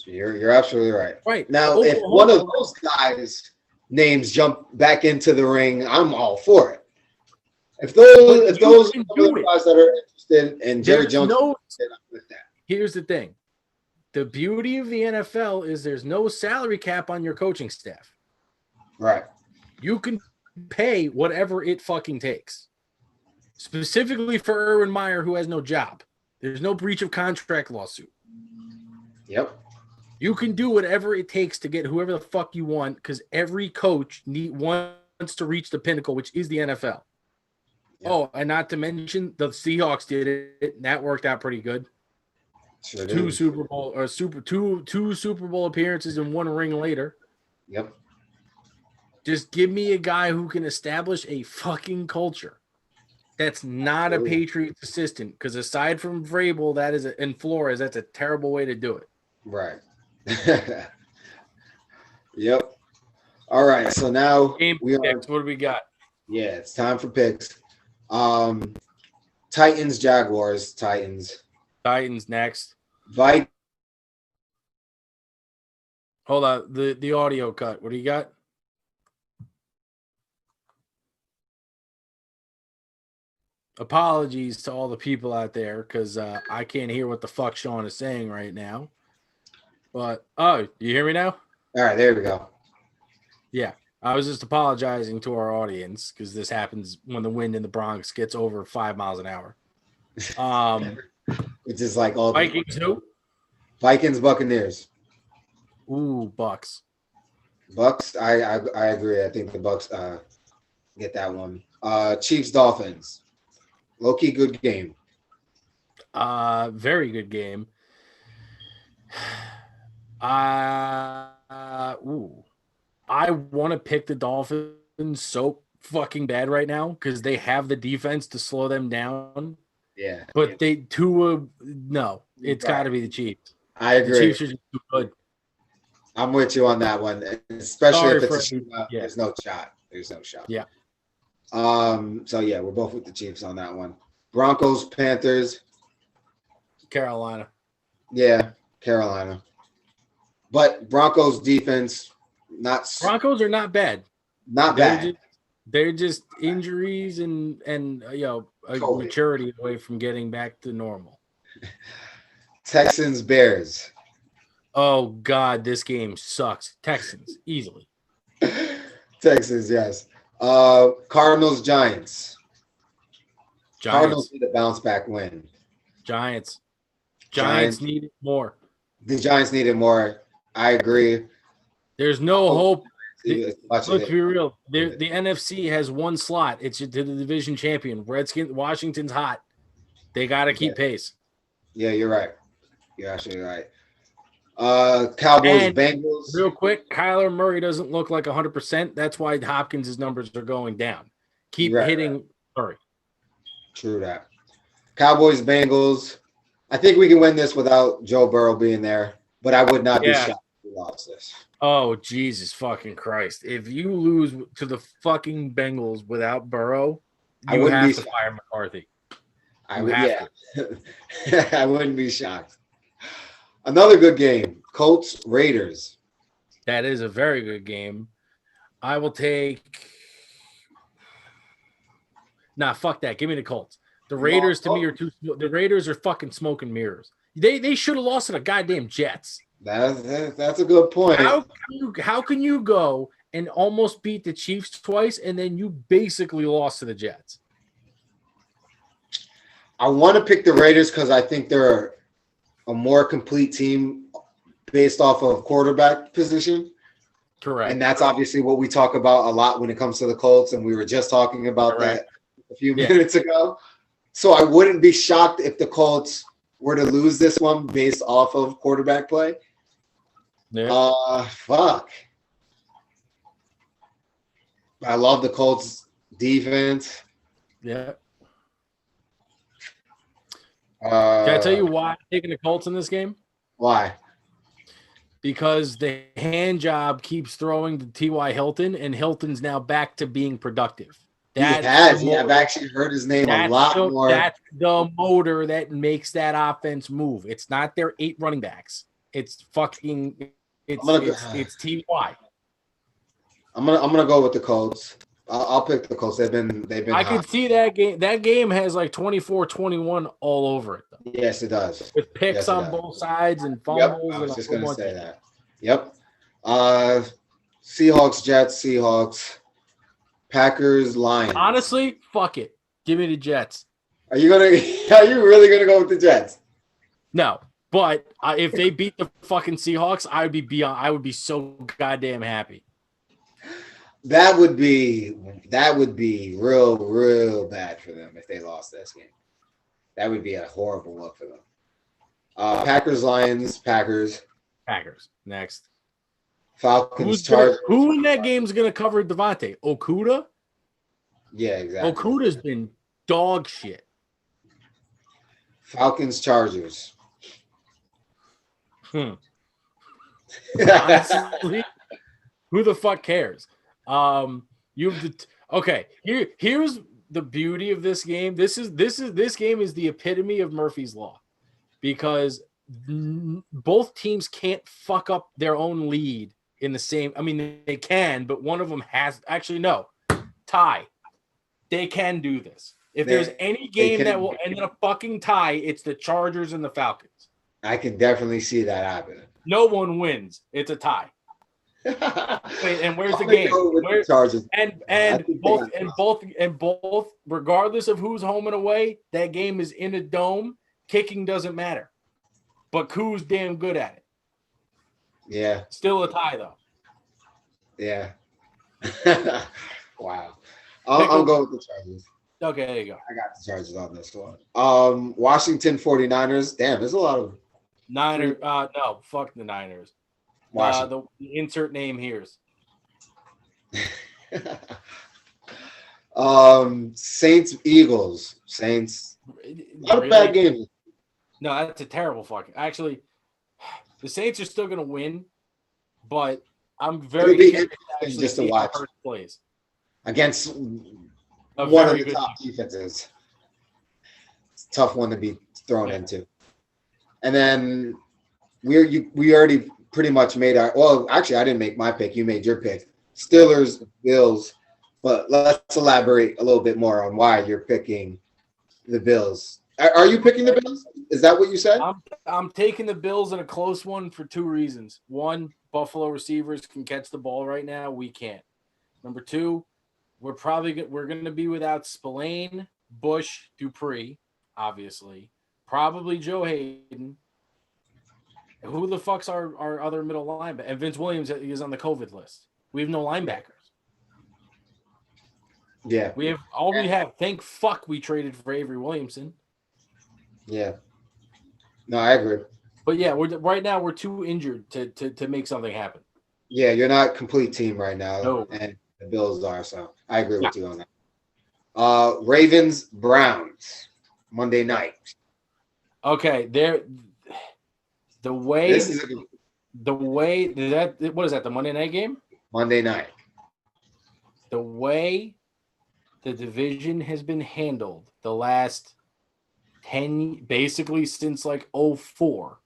You're absolutely right. Right. Now, if one of those guys' names jump back into the ring, I'm all for it. If those guys that are interested in Jerry Jones, I'm with that. Here's the thing. The beauty of the NFL is there's no salary cap on your coaching staff. Right. You can pay whatever it fucking takes. Specifically for Urban Meyer, who has no job. There's no breach of contract lawsuit. Yep. You can do whatever it takes to get whoever the fuck you want, because every coach wants to reach the pinnacle, which is the NFL. Yep. Oh, and not to mention the Seahawks did it, and that worked out pretty good. Sure two did. Super Bowl appearances and one ring later. Yep. Just give me a guy who can establish a fucking culture. That's not a Patriots assistant, because aside from Vrabel, and Flores, that's a terrible way to do it. Right. Yep. All right. So now Game picks. What do we got? Yeah, it's time for picks. Titans, Jaguars, Titans. Titans next. Vikings. Hold on. The audio cut. What do you got? Apologies to all the people out there, because I can't hear what the fuck Sean is saying right now. But, you hear me now? All right, there we go. Yeah. I was just apologizing to our audience, because this happens when the wind in the Bronx gets over 5 miles an hour. Which is like all Vikings who? Vikings, Buccaneers. Ooh, Bucks. Bucks, I agree. I think the Bucks get that one. Chiefs, Dolphins. Low-key good game. Very good game. I want to pick the Dolphins so fucking bad right now, because they have the defense to slow them down. Yeah. But it's got to be the Chiefs. I agree. The Chiefs are just too good. I'm with you on that one, especially if it's a shootout. Yeah. There's no shot. There's no shot. Yeah. So yeah, we're both with the Chiefs on that one. Broncos, Panthers. Carolina. Yeah, Carolina. But Broncos defense, Broncos are not bad. They're just injuries and totally. maturity away from getting back to normal. Texans, Bears. Oh God, this game sucks. Texans easily. Texans, yes. Cardinals, Giants. Cardinals need a bounce back win. Giants need it more. The Giants need it more. I agree. There's no hope. Let's be real. The NFC has one slot. It's to the division champion. Washington's hot. They got to keep pace. Yeah, you're right. You're actually right. Cowboys, Bengals. Real quick, Kyler Murray doesn't look like 100%. That's why Hopkins' numbers are going down. Keep hitting Murray. True that. Cowboys, Bengals. I think we can win this without Joe Burrow being there, but I would not be shocked if we lost this. Oh, Jesus fucking Christ. If you lose to the fucking Bengals without Burrow, you have to fire McCarthy. I wouldn't be shocked. Another good game. Colts, Raiders. That is a very good game. I will take. Nah, fuck that. Give me the Colts. The Raiders to me are too. The Raiders are fucking smoke and mirrors. They should have lost to the goddamn Jets. That's a good point. How can you go and almost beat the Chiefs twice and then you basically lost to the Jets? I want to pick the Raiders because I think they're a more complete team based off of quarterback position. Correct. And that's obviously what we talk about a lot when it comes to the Colts, and we were just talking about that a few minutes ago. So I wouldn't be shocked if the Colts were to lose this one based off of quarterback play. Yeah. Fuck. I love the Colts defense. Yeah. Can I tell you why I'm taking the Colts in this game? Why? Because the hand job keeps throwing to T.Y. Hilton, and Hilton's now back to being productive. I've actually heard his name a lot more. That's the motor that makes that offense move. It's not their 8 running backs. It's fucking it's T.Y. I'm gonna go with the Colts. I'll pick the Colts. They've been. I can see that game. That game has like 24-21 all over it, though. Yes, it does. With picks on both sides and fumbles. Yep, I was just gonna say that. Yep. Seahawks, Jets, Seahawks, Packers, Lions. Honestly, fuck it. Give me the Jets. Are you really gonna go with the Jets? No, but if they beat the fucking Seahawks, I would be so goddamn happy. That would be real bad for them if they lost this game. That would be a horrible look for them. Packers, Lions, Packers. Packers next. Falcons, Chargers. Who in that game is going to cover Devontae? Okuda? Yeah, exactly. Okuda's been dog shit. Falcons, Chargers. Honestly, who the fuck cares? Here's the beauty of this game. This game is the epitome of Murphy's Law, because both teams can't fuck up their own lead in the same. I mean, they can, but one of them has actually no tie. They can do this. If there's any game that will end in a fucking tie, it's the Chargers and the Falcons. I can definitely see that happening. No one wins. It's a tie. Wait, and where's the game? The Chargers. And both, regardless of who's home and away, that game is in a dome. Kicking doesn't matter. But who's damn good at it? Yeah. Still a tie, though. Yeah. Wow. I'll go with the Chargers. Okay, there you go. I got the Chargers on this one. Washington 49ers. Damn, there's a lot of Niners. No, fuck the Niners. The insert name here's. Saints, Eagles. Saints. Not a bad game. No, that's a terrible fucking. Actually, the Saints are still going to win, but I'm very interesting just to watch plays against one of the top defenses. It's a tough one to be thrown into. And then we already pretty much made our. Well, actually, I didn't make my pick. You made your pick. Steelers, Bills. But let's elaborate a little bit more on why you're picking the Bills. Are you picking the Bills? Is that what you said? I'm taking the Bills in a close one for two reasons. One, Buffalo receivers can catch the ball right now. We can't. Number two, we're going to be without Spillane, Bush, Dupree, obviously. Probably Joe Hayden. Who the fuck's our other middle linebacker? And Vince Williams is on the COVID list. We have no linebackers. Yeah. We have thank fuck we traded for Avery Williamson. Yeah. No, I agree. But yeah, right now we're too injured to make something happen. Yeah, you're not a complete team right now. No. And the Bills are, so I agree with you on that. Ravens, Browns, Monday night. Okay, the way that what is that, the Monday night game? Monday night. The way the division has been handled the last 10, basically since like 2004,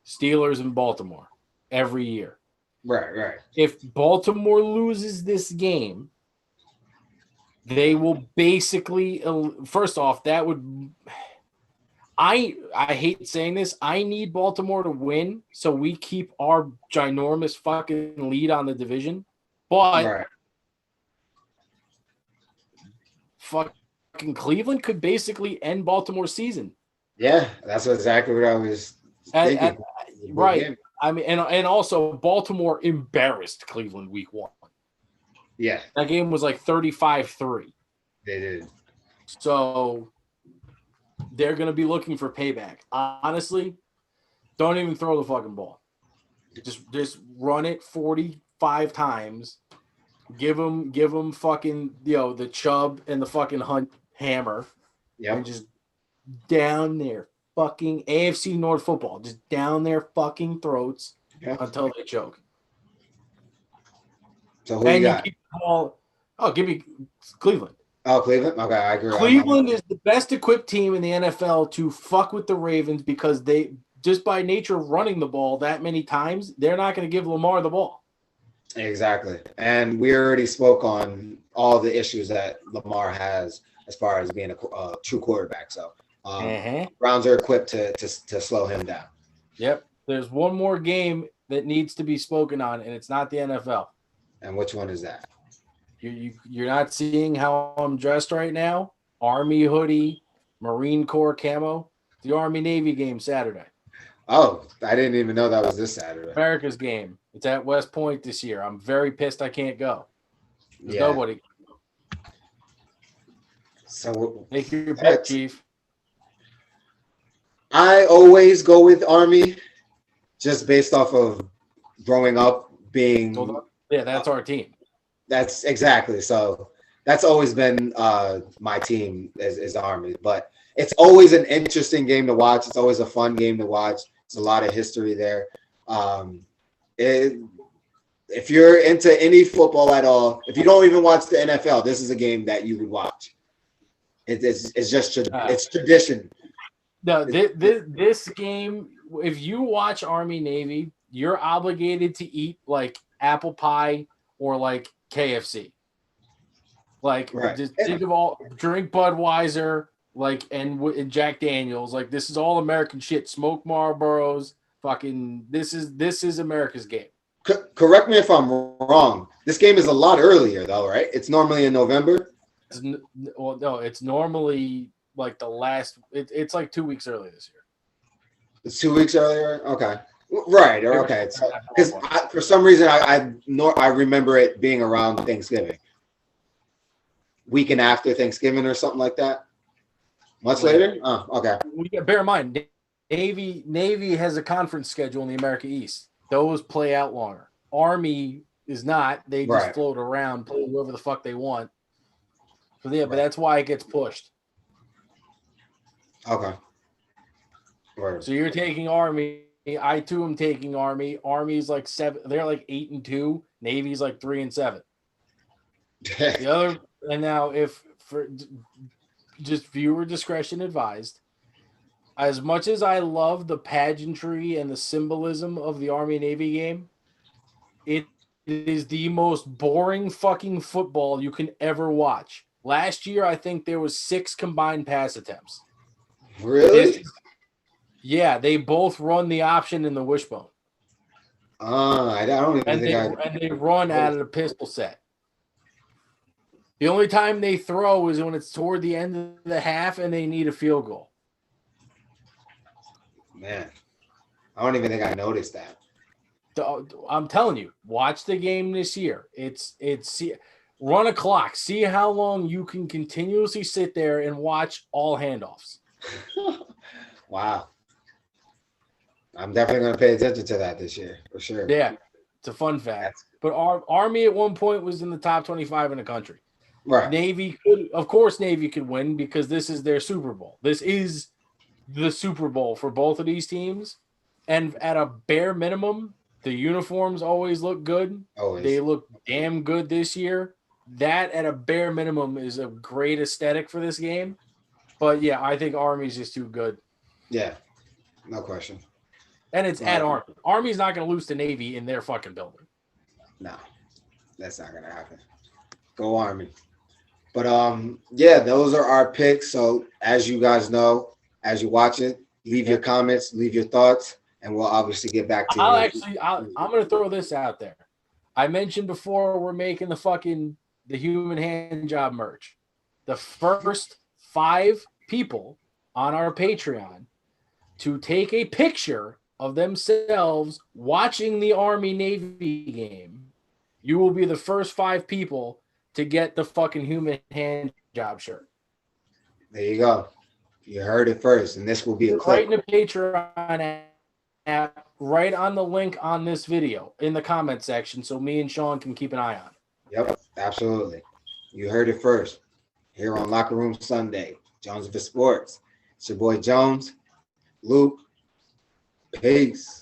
Steelers and Baltimore every year. Right. If Baltimore loses this game, they will basically, first off, that would, I hate saying this, I need Baltimore to win so we keep our ginormous fucking lead on the division. But fucking Cleveland could basically end Baltimore's season. Yeah, that's exactly what I was thinking. Right. I mean, and also Baltimore embarrassed Cleveland week 1. Yeah. That game was like 35-3. They did. So they're going to be looking for payback. Honestly, don't even throw the fucking ball. Just run it 45 times. Give them fucking, the Chubb and the fucking Hunt hammer. Yeah. And just down their fucking AFC North football. Just down their fucking throats until they choke. So who you got? Give me Cleveland. Oh, Cleveland? Okay, I agree. Cleveland is the best equipped team in the NFL to fuck with the Ravens because they, just by nature of running the ball that many times, they're not going to give Lamar the ball. Exactly. And we already spoke on all the issues that Lamar has as far as being a true quarterback. So Browns are equipped to slow him down. Yep. There's one more game that needs to be spoken on, and it's not the NFL. And which one is that? You're not seeing how I'm dressed right now? Army hoodie, Marine Corps camo. The Army-Navy game Saturday. Oh, I didn't even know that was this Saturday. America's game. It's at West Point this year. I'm very pissed I can't go. There's nobody. So make your pick, Chief. I always go with Army just based off of growing up being. Yeah, that's our team. That's exactly. So that's always been my team is Army. But it's always an interesting game to watch. It's always a fun game to watch. It's a lot of history there. If you're into any football at all, if you don't even watch the NFL, this is a game that you would watch. It's just it's tradition. No, this game, if you watch Army Navy, you're obligated to eat like apple pie or like KFC. Like, just think of drink Budweiser, like, and Jack Daniels. Like, this is all American shit. Smoke Marlboros. Fucking, this is America's game. Correct me if I'm wrong. This game is a lot earlier, though, right? It's normally in November. Well, no, it's normally like the last. It's like 2 weeks early this year. It's 2 weeks earlier. Okay, right. Or okay, because for some reason I remember it being around Thanksgiving, weekend after Thanksgiving or something like that. Much later. Oh, okay. Bear in mind, Navy has a conference schedule in the America East. Those play out longer. Army is not. They just float around, play whoever the fuck they want. So yeah, but that's why it gets pushed. Okay. Right. So you're taking Army. I too am taking Army. Army's like 7. They're like 8-2. Navy's like 3-7. The other, and now if for just viewer discretion advised. As much as I love the pageantry and the symbolism of the Army-Navy game, it is the most boring fucking football you can ever watch. Last year, I think there was 6 combined pass attempts. Really? Yeah, they both run the option in the wishbone. I don't even and they run out of the pistol set. The only time they throw is when it's toward the end of the half and they need a field goal. Man, I don't even think I noticed that. I'm telling you, watch the game this year. It's run a clock. See how long you can continuously sit there and watch all handoffs. Wow. I'm definitely going to pay attention to that this year for sure. Yeah, it's a fun fact. But our Army at one point was in the top 25 in the country. Right. Navy could win because this is their Super Bowl. This is the Super Bowl for both of these teams. And at a bare minimum, the uniforms always look good. Always. They look damn good this year. That at a bare minimum is a great aesthetic for this game. But yeah, I think Army's just too good. Yeah, no question. And it's at Army. Army's not going to lose to Navy in their fucking building. No, that's not going to happen. Go Army. But yeah, those are our picks. So as you guys know, as you watch it, leave your comments, leave your thoughts, and we'll obviously get back to you. I'm going to throw this out there. I mentioned before we're making the human hand job merch. The first 5 people on our Patreon to take a picture of themselves watching the Army-Navy game, you will be the first 5 people to get the fucking human hand job shirt. There you go. You heard it first, and this will be a clip. Right in the Patreon app, right on the link on this video in the comment section, so me and Sean can keep an eye on it. Yep, absolutely. You heard it first here on Locker Room Sunday. Jones for Sports. It's your boy Jones. Luke. Peace.